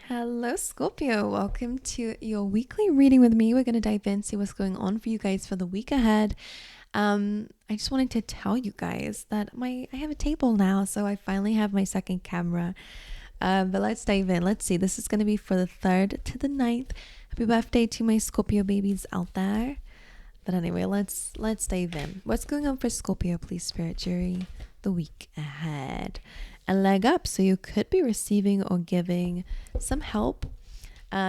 Hello, Scorpio. Welcome to your weekly reading with me. We're going to dive in, see what's going on for you guys for the week ahead. I just wanted to tell you guys that I have a table now, so I finally have my second camera. But let's dive in. Let's see. This is going to be for the 3rd to the 9th. Happy birthday to my Scorpio babies out there. But anyway, let's dive in. What's going on for Scorpio, please, Spirit, during the week ahead? A leg up, so you could be receiving or giving some help.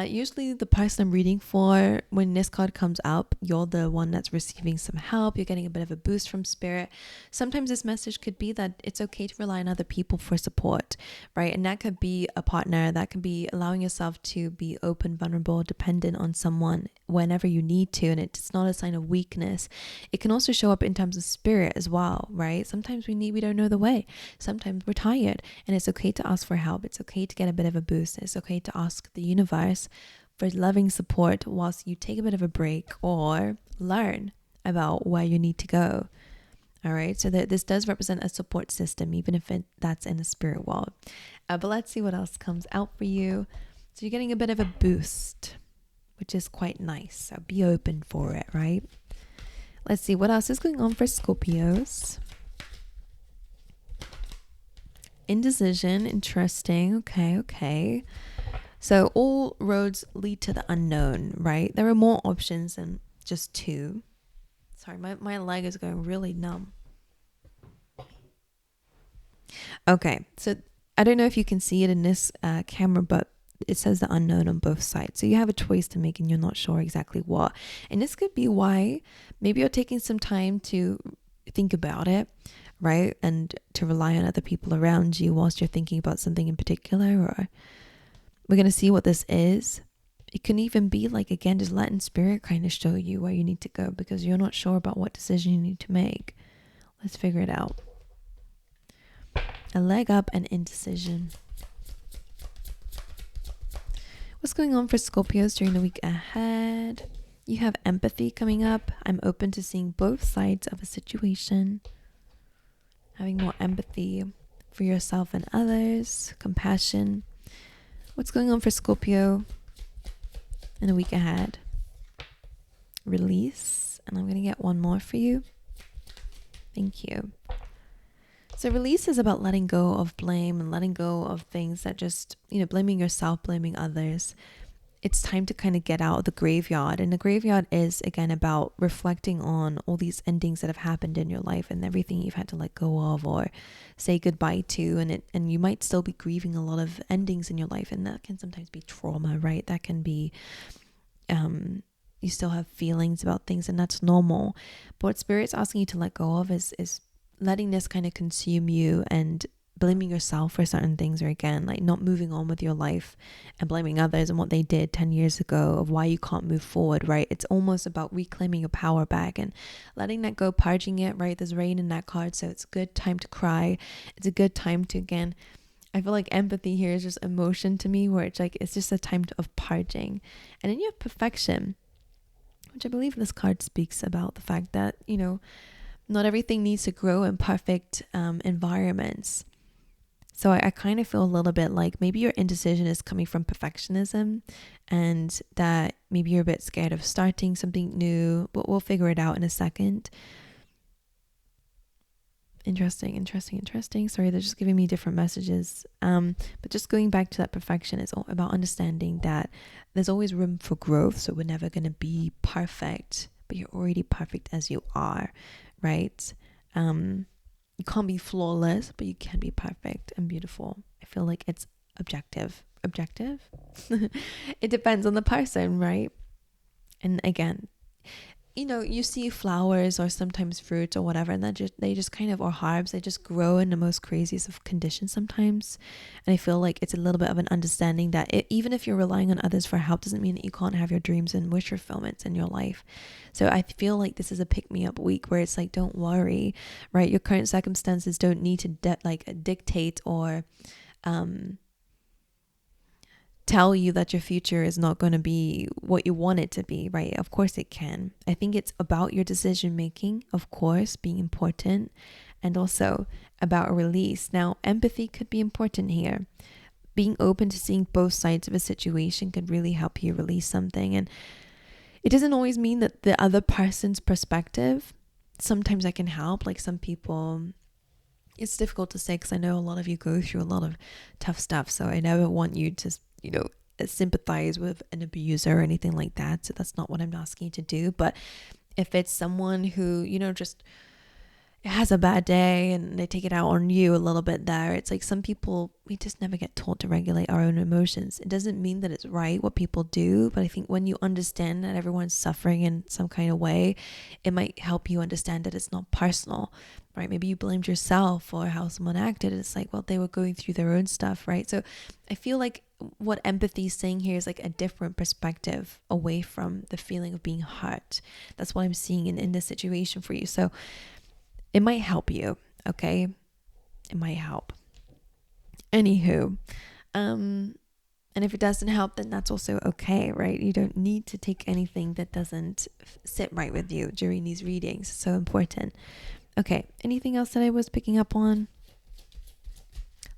Usually the person I'm reading for, when this card comes up, you're the one that's receiving some help. You're getting a bit of a boost from Spirit. Sometimes this message could be that it's okay to rely on other people for support, right? And that could be a partner. That could be allowing yourself to be open, vulnerable, dependent on someone whenever you need to. And it's not a sign of weakness. It can also show up in terms of spirit as well, right? Sometimes we don't know the way. Sometimes we're tired, and it's okay to ask for help. It's okay to get a bit of a boost. It's okay to ask the universe for loving support whilst you take a bit of a break or learn about where you need to go. All right, so this does represent a support system, even if that's in the spirit world. But let's see what else comes out for you. So you're getting a bit of a boost, which is quite nice. So be open for it, right? Let's see what else is going on for Scorpios. Indecision, interesting. Okay. So all roads lead to the unknown, right? There are more options than just two. Sorry, my leg is going really numb. Okay, so I don't know if you can see it in this camera, but it says the unknown on both sides. So you have a choice to make and you're not sure exactly what. And this could be why maybe you're taking some time to think about it, right? And to rely on other people around you whilst you're thinking about something in particular. Or we're going to see what this is. It can even be like, again, just letting spirit kind of show you where you need to go because you're not sure about what decision you need to make. Let's figure it out. A leg up and indecision. What's going on for Scorpios during the week ahead? You have empathy coming up. I'm open to seeing both sides of a situation. Having more empathy for yourself and others. Compassion. What's going on for Scorpio in a week ahead? Release. And I'm going to get one more for you. Thank you. So release is about letting go of blame and letting go of things that just, blaming yourself, blaming others. It's time to kind of get out of the graveyard. And the graveyard is, again, about reflecting on all these endings that have happened in your life and everything you've had to let go of or say goodbye to. And you might still be grieving a lot of endings in your life. And that can sometimes be trauma, right? That can be, you still have feelings about things, and that's normal. But what Spirit's asking you to let go of is letting this kind of consume you and blaming yourself for certain things, or again, like not moving on with your life and blaming others and what they did 10 years ago of why you can't move forward, right? It's almost about reclaiming your power back and letting that go, purging it, right? There's rain in that card, so it's a good time to cry. It's a good time to, again, I feel like empathy here is just emotion to me, where it's like, it's just a time of purging. And then you have perfection, which I believe this card speaks about the fact that, not everything needs to grow in perfect environments. So I kind of feel a little bit like maybe your indecision is coming from perfectionism, and that maybe you're a bit scared of starting something new, but we'll figure it out in a second. Interesting. Sorry, they're just giving me different messages. But just going back to that perfection, it's all about understanding that there's always room for growth. So we're never going to be perfect, but you're already perfect as you are, right? You can't be flawless, but you can be perfect and beautiful. I feel like it's objective. It depends on the person, right? And again, you see flowers or sometimes fruits or whatever, and they just kind of, or herbs, they just grow in the most craziest of conditions sometimes. And I feel like it's a little bit of an understanding that even if you're relying on others for help, doesn't mean that you can't have your dreams and wish fulfillments in your life. So I feel like this is a pick-me-up week where it's like, don't worry, right? Your current circumstances don't need to dictate or tell you that your future is not going to be what you want it to be, right? Of course it can. I think it's about your decision making, of course, being important, and also about a release. Now, empathy could be important here. being open to seeing both sides of a situation could really help you release something. And it doesn't always mean that the other person's perspective, sometimes that can help. Like some people, it's difficult to say because I know a lot of you go through a lot of tough stuff. So I never want you to, sympathize with an abuser or anything like that. So that's not what I'm asking you to do. But if it's someone who, just has a bad day and they take it out on you a little bit there, it's like some people, we just never get taught to regulate our own emotions. It doesn't mean that it's right what people do, but I think when you understand that everyone's suffering in some kind of way, it might help you understand that it's not personal, right? Maybe you blamed yourself for how someone acted. It's like, well, they were going through their own stuff, right? So I feel like what empathy is saying here is like a different perspective away from the feeling of being hurt. That's what I'm seeing in this situation for you. So it might help you, okay? It might help. Anywho, and if it doesn't help, then that's also okay, right? You don't need to take anything that doesn't sit right with you during these readings. It's so important. Okay, anything else that I was picking up on?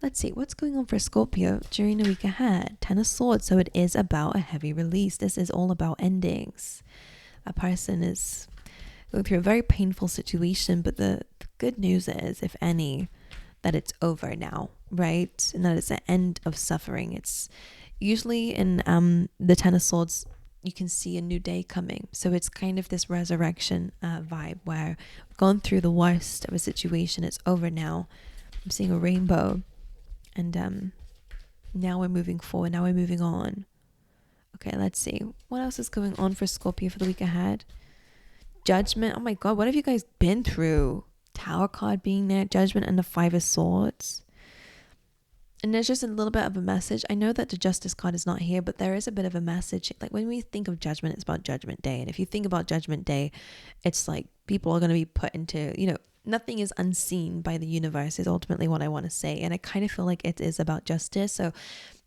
Let's see, what's going on for Scorpio during the week ahead? 10 of Swords, so it is about a heavy release. This is all about endings. A person is going through a very painful situation, but the good news is, if any, that it's over now, right? And that it's an end of suffering. It's usually in the 10 of Swords, you can see a new day coming. So it's kind of this resurrection vibe where we've gone through the worst of a situation. It's over now. I'm seeing a rainbow. And now we're moving forward. Now we're moving on. Okay, let's see. What else is going on for Scorpio for the week ahead? Judgment. Oh my God, what have you guys been through? Tower card being there, Judgment, and the 5 of Swords. And there's just a little bit of a message. I know that the Justice card is not here, but there is a bit of a message. Like when we think of Judgment, it's about Judgment Day. And if you think about Judgment Day, it's like people are going to be put into, nothing is unseen by the universe is ultimately what I want to say. And I kind of feel like it is about justice. So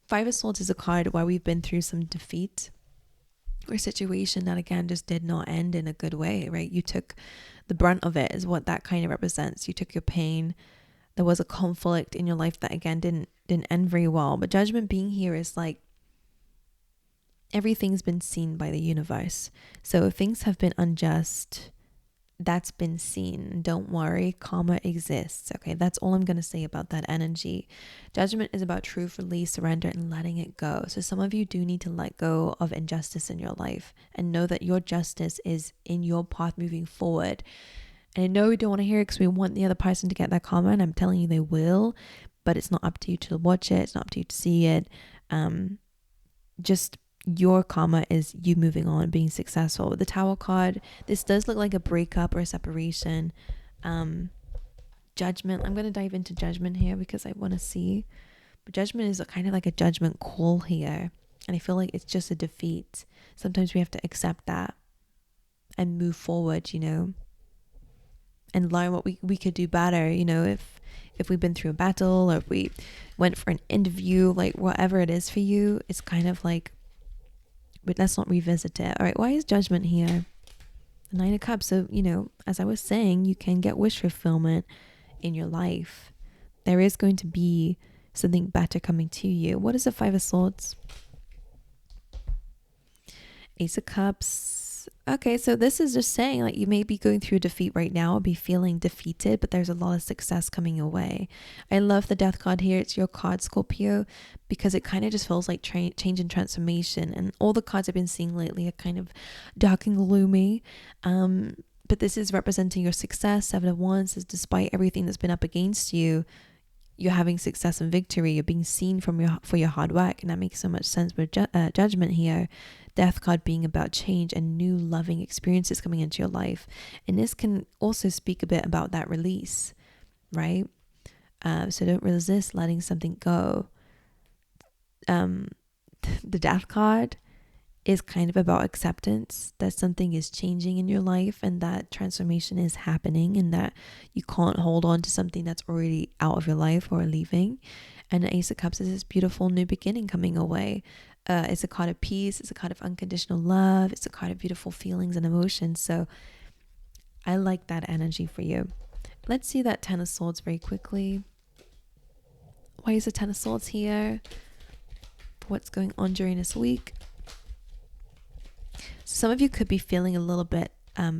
5 of Swords is a card where we've been through some defeat or situation that again just did not end in a good way, right? You took the brunt of it is what that kind of represents. You took your pain. There was a conflict in your life that again didn't end very well. But Judgment being here is like everything's been seen by the universe. So if things have been unjust, that's been seen. Don't worry, karma exists. Okay, that's all I'm going to say about that energy. Judgment is about truth, release, surrender, and letting it go. So some of you do need to let go of injustice in your life and know that your justice is in your path moving forward. And I know we don't want to hear it because we want the other person to get that karma, and I'm telling you they will, but it's not up to you to watch it. It's not up to you to see it. Just your karma is you moving on, being successful. With the Tower card, this does look like a breakup or a separation. Judgment, I'm going to dive into Judgment here because I want to see. But Judgment is kind of like a judgment call here. And I feel like it's just a defeat. Sometimes we have to accept that and move forward, and learn what we could do better, if we've been through a battle or if we went for an interview, like whatever it is for you, it's kind of like, but let's not revisit it. All right, why is Judgment here? The 9 of Cups. So, as I was saying, you can get wish fulfillment in your life. There is going to be something better coming to you. What is the 5 of Swords? Ace of Cups. Okay, so this is just saying like you may be going through defeat right now or be feeling defeated, but there's a lot of success coming your way. I love the Death card here. It's your card, Scorpio, because it kind of just feels like change and transformation. And all the cards I've been seeing lately are kind of dark and gloomy. But this is representing your success. 7 of Wands is despite everything that's been up against you, you're having success and victory. You're being seen for your hard work. And that makes so much sense with Judgment here. Death card being about change and new loving experiences coming into your life. And this can also speak a bit about that release, right? So don't resist letting something go. The Death card is kind of about acceptance that something is changing in your life and that transformation is happening and that you can't hold on to something that's already out of your life or leaving. And the Ace of Cups is this beautiful new beginning coming away. It's a card of peace. It's a card of unconditional love. It's a card of beautiful feelings and emotions. So I like that energy for you. Let's see that 10 of Swords very quickly. Why is the 10 of Swords here? for what's going on during this week. Some of you could be feeling a little bit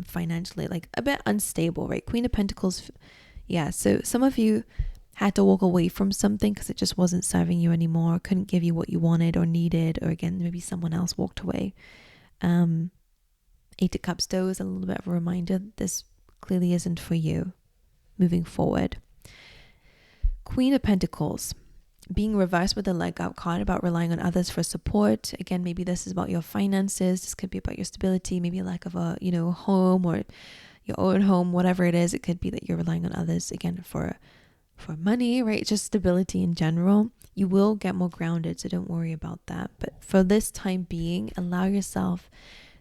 financially, like a bit unstable, right? Queen of Pentacles. Yeah, so some of you had to walk away from something because it just wasn't serving you anymore, couldn't give you what you wanted or needed, or again, maybe someone else walked away. Eight of Cups though is a little bit of a reminder that this clearly isn't for you moving forward. Queen of Pentacles being reversed with the leg up card, about relying on others for support. Again, maybe this is about your finances. This could be about your stability, maybe a lack of a home or your own home, whatever it is. It could be that you're relying on others again for money, right? Just stability in general. You will get more grounded, so don't worry about that. But for this time being, allow yourself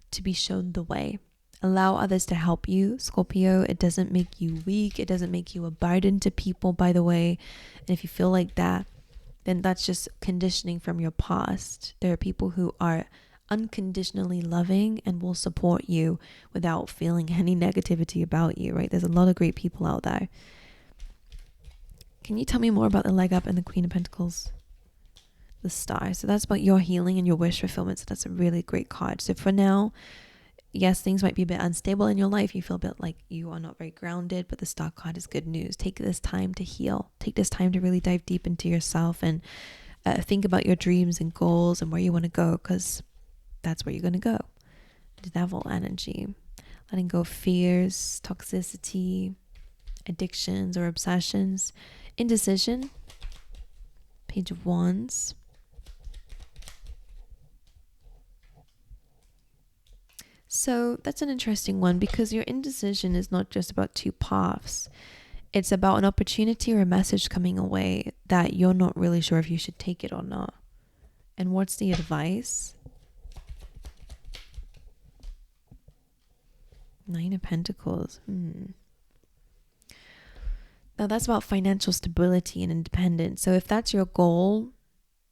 to be shown the way. Allow others to help you, Scorpio. It doesn't make you weak. It doesn't make you a burden to people, by the way. And if you feel like that, then that's just conditioning from your past. There are people who are unconditionally loving and will support you without feeling any negativity about you, right? There's a lot of great people out there. Can you tell me more about the leg up and the Queen of Pentacles? The Star. So that's about your healing and your wish fulfillment. So that's a really great card. So for now, yes, things might be a bit unstable in your life. You feel a bit like you are not very grounded, but the Star card is good news. Take this time to heal. Take this time to really dive deep into yourself and think about your dreams and goals and where you want to go, because that's where you're going to go. The Devil energy. Letting go of fears, toxicity, addictions or obsessions. Indecision. Page of Wands. So that's an interesting one, because your indecision is not just about two paths. It's about an opportunity or a message coming away that you're not really sure if you should take it or not. And what's the advice? Nine of Pentacles. Now that's about financial stability and independence. So if that's your goal,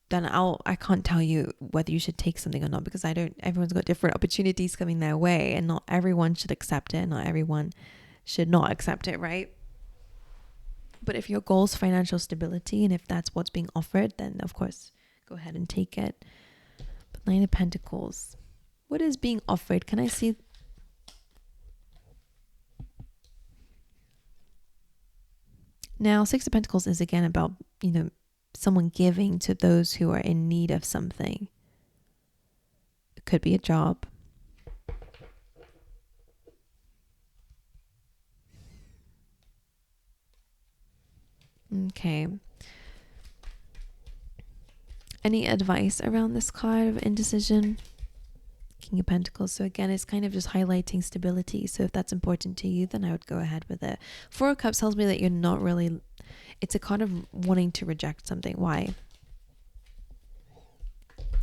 then I can't tell you whether you should take something or not, because everyone's got different opportunities coming their way, and not everyone should accept it. Not everyone should not accept it, right? But if your goal is financial stability, and if that's what's being offered, then of course, go ahead and take it. But Nine of Pentacles, what is being offered? Can I see? Now, Six of Pentacles is again about, someone giving to those who are in need of something. It could be a job. Okay. Any advice around this card of indecision? King of Pentacles. So again, it's kind of just highlighting stability. So if that's important to you, then I would go ahead with it. Four of Cups tells me that you're not really, it's a kind of wanting to reject something. Why?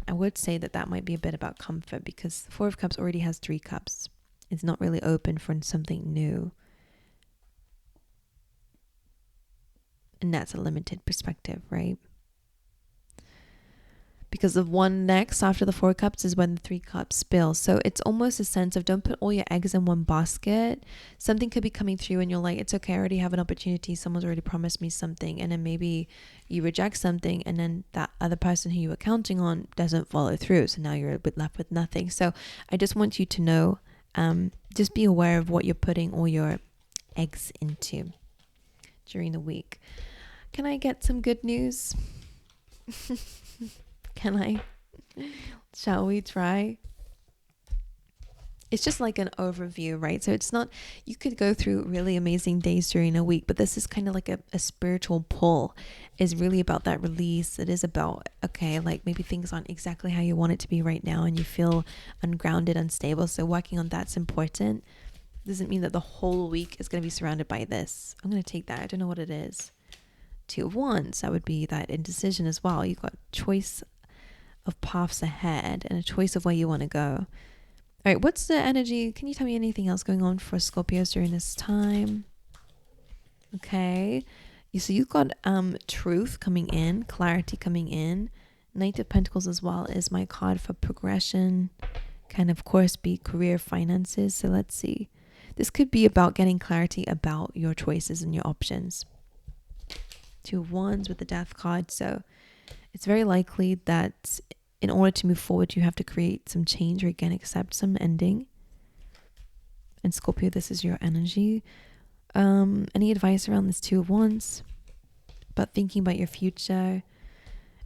I would say that might be a bit about comfort, because Four of Cups already has Three Cups. It's not really open for something new. And that's a limited perspective, right? Because the one next after the Four Cups is when the Three Cups spill. So it's almost a sense of don't put all your eggs in one basket. Something could be coming through and you're like, it's okay, I already have an opportunity. Someone's already promised me something. And then maybe you reject something, and then that other person who you were counting on doesn't follow through. So now you're left with nothing. So I just want you to know, just be aware of what you're putting all your eggs into during the week. Can I get some good news? Can I? Shall we try? It's just like an overview, right? So it's not, you could go through really amazing days during a week, but this is kind of like a spiritual pull. Is really about that release. It is about, okay, like maybe things aren't exactly how you want it to be right now, and you feel ungrounded, unstable. So working on that's important. Doesn't mean that the whole week is going to be surrounded by this. I'm going to take that. I don't know what it is. Two of Wands. That would be that indecision as well. You've got choice of paths ahead and a choice of where you want to go. All right, what's the energy? Can you tell me anything else going on for Scorpios during this time? Okay, so you've got truth coming in, clarity coming in. Knight of Pentacles as well is my card for progression. Can of course be career, finances. So let's see. This could be about getting clarity about your choices and your options. Two of Wands with the Death card. So it's very likely that in order to move forward, you have to create some change or again accept some ending. And Scorpio, this is your energy. Any advice around this Two of Wands? But thinking about your future.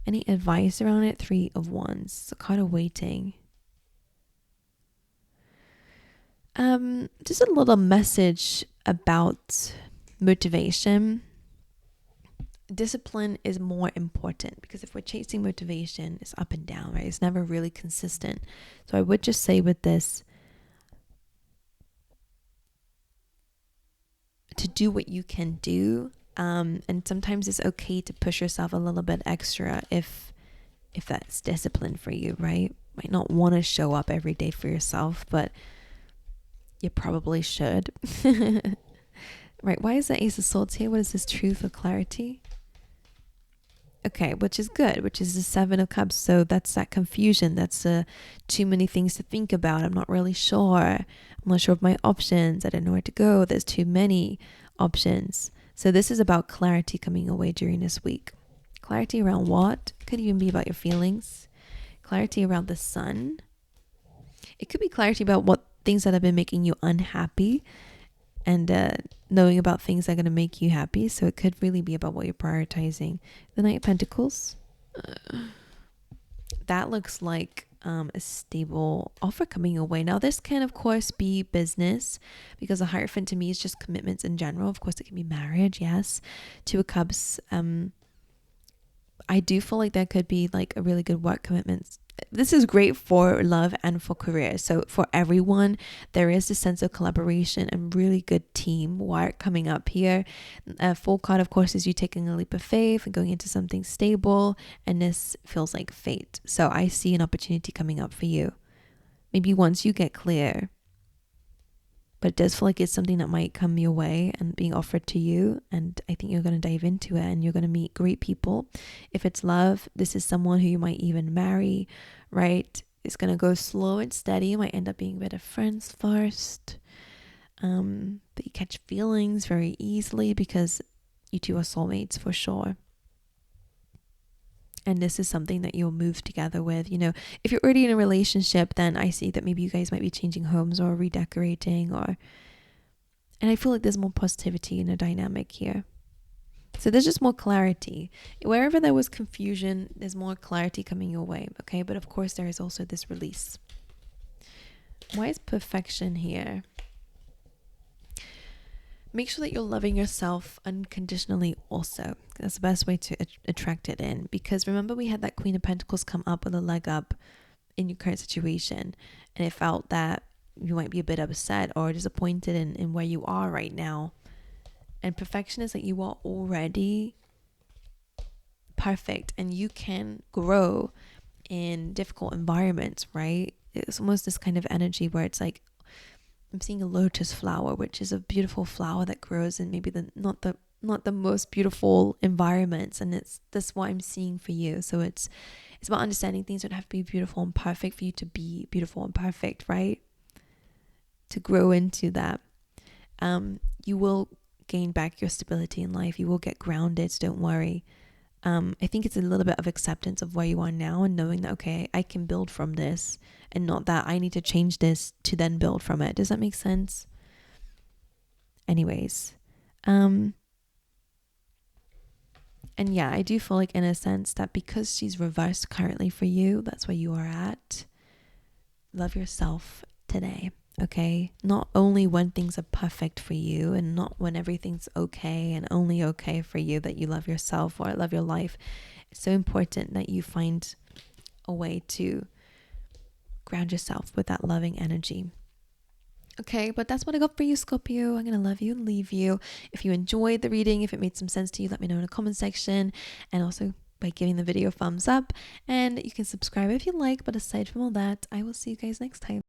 Any advice around it? Three of Wands. So kind of waiting. Just a little message about motivation. Discipline is more important, because if we're chasing motivation, it's up and down, right? It's never really consistent. So I would just say with this, to do what you can do, and sometimes it's okay to push yourself a little bit extra if that's discipline for you, right? Might not want to show up every day for yourself, but you probably should. Right? Why is the Ace of Swords here? What is this? Truth or clarity? Okay, which is good, which is the Seven of Cups. So that's that confusion. That's too many things to think about. I'm not really sure. I'm not sure of my options. I don't know where to go. There's too many options. So this is about clarity coming away during this week. Clarity around what? Could even be about your feelings. Clarity around the sun. It could be clarity about what things that have been making you unhappy, and knowing about things that are going to make you happy. So it could really be about what you're prioritizing. The Knight of Pentacles. That looks like a stable offer coming your way. Now this can of course be business, because the Hierophant to me is just commitments in general. Of course it can be marriage, yes. Two of Cups. I do feel like that could be like a really good work commitment. This is great for love and for career. So for everyone, there is a sense of collaboration and really good teamwork coming up here. Full card, of course, is you taking a leap of faith and going into something stable. And this feels like fate. So I see an opportunity coming up for you. Maybe once you get clear. But it does feel like it's something that might come your way and being offered to you. And I think you're going to dive into it and you're going to meet great people. If it's love, this is someone who you might even marry, right? It's going to go slow and steady. You might end up being a bit of friends first. But you catch feelings very easily because you two are soulmates for sure. And this is something that you'll move together with. You know, if you're already in a relationship, then I see that maybe you guys might be changing homes or redecorating, and I feel like there's more positivity in a dynamic here. So there's just more clarity. Wherever there was confusion, there's more clarity coming your way, okay? But of course, there is also this release. Why is perfection here? Make sure that you're loving yourself unconditionally also. That's the best way to attract it in. Because remember, we had that Queen of Pentacles come up with a leg up in your current situation. And it felt that you might be a bit upset or disappointed in where you are right now. And perfection is that you are already perfect and you can grow in difficult environments, right? It's almost this kind of energy where it's like, I'm seeing a lotus flower, which is a beautiful flower that grows in maybe not the most beautiful environments, and that's what I'm seeing for you. So it's about understanding things don't have to be beautiful and perfect for you to be beautiful and perfect, right? To grow into that, you will gain back your stability in life. You will get grounded. So don't worry. I think it's a little bit of acceptance of where you are now and knowing that, okay, I can build from this and not that I need to change this to then build from it. Does that make sense? Anyways, and yeah, I do feel like in a sense that because she's reversed currently for you, that's where you are at. Love yourself today. Okay, not only when things are perfect for you and not when everything's okay and only okay for you that you love yourself or love your life. It's so important that you find a way to ground yourself with that loving energy. Okay, but that's what I got for you, Scorpio. I'm going to love you and leave you. If you enjoyed the reading, if it made some sense to you, let me know in the comment section. And also by giving the video a thumbs up. And you can subscribe if you like. But aside from all that, I will see you guys next time.